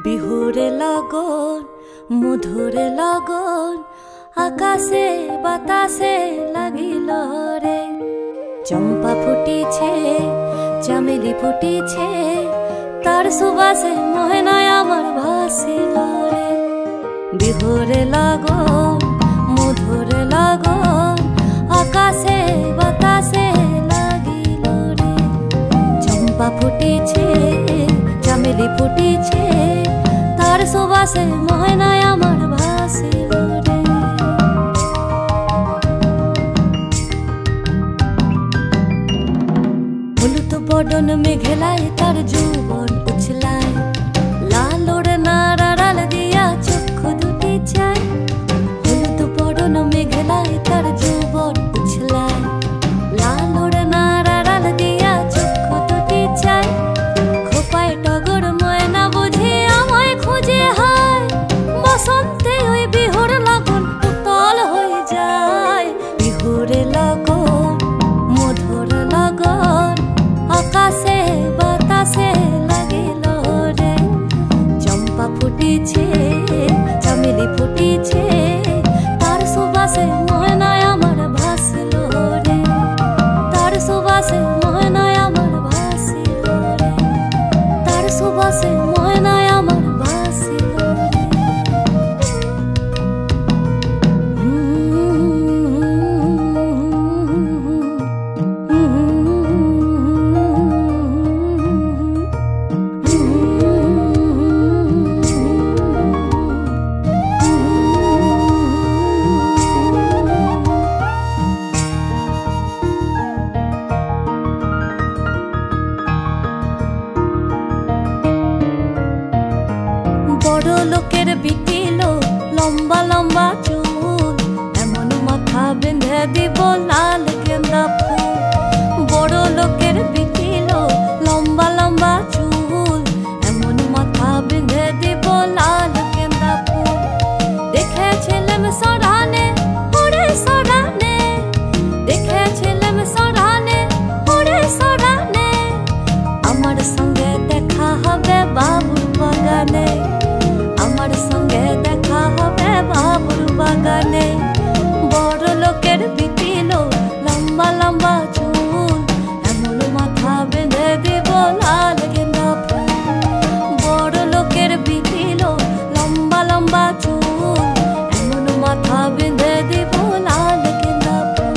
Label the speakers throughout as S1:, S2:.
S1: বিহুরে লগন মধুরে লগন আকাশে বাতাসে লাগিল রে। চম্পা ফুটিছে চামেলি ফুটিছে তার সুবাসে মোহনায় আমার ভাসিল রে। বিহুরে লগন মধুরে লগন আকাশে বাতাসে লাগিল রে। চম্পা ফুটিছে চামেলি ফুটিছে তার সুবাসে মোহনায় আমার ভাসিল রে। হলুদ বদন মেঘেলায় তার যৌবন উছলায়, লাল ওড়নার আড়াল দিয়া চক্ষু দুটি চায়। হলুদ বদন মেঘেলায় তার যৌবন উছলায়, লাল ওড়নার আড়াল দিয়া চক্ষু দুটি চায়। খোপায় টগর ময়না বুঝি আমায় খুঁজে হায়, বসন্তে ওই বিহুর লগন উতল হয়ে যায়। বিহুরে লগন মধুর লগন আকাশে বাতাসে লাগিল রে। চম্পা ফুটিছে চামেলি ফুটিছে তার সুবাসে মোহনায় আমার ভাসিল রে। তার সুবাসে মোহনায় আমার ভাসিল রে। তার সুবাসে মোহনায় আমার ভাসিল রে। বড় লোকের বিটিল লম্বা লম্বা চুল, এমন মাথা বেঁধে দিব লাল গেন্দা ফুল। বড় লোকের বিটিল লম্বা লম্বা চুল, এমন মাথা বেঁধে দিব লাল গেন্দা ফুল। দেখেছিলাম সরানে ওরে সরানে, দেখেছিলাম সরানে ওরে সরানে। আমার সঙ্গে দেখা হবে বাবুর বাগানে, আমার সঙ্গে দেখা হবে বাবুর বাগানে। বড় লোকের বিটিল লম্বা লম্বা চুল, এমন মাথা বেঁধে দিব লাল গেন্দা ফুল। বড় লোকের বিটিল লম্বা লম্বা চুল, এমন মাথা বেঁধে দিব লাল গেন্দা ফুল।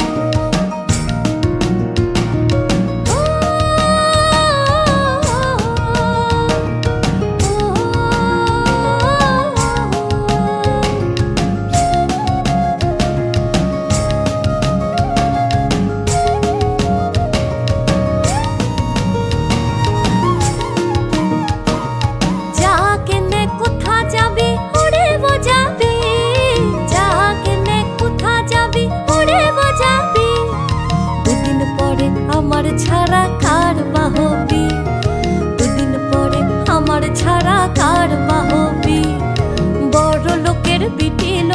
S1: আমার ছাড়া কার বাহবি, দুদিন পরে আমার ছাড়া কার বাহবি। বড় লোকের বিটিল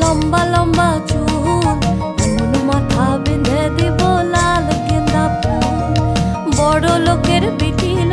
S1: লম্বা লম্বা চুল, এমন মাথা বেঁধে দিব লাল গেন্দা ফুল। বড় লোকের বিটিল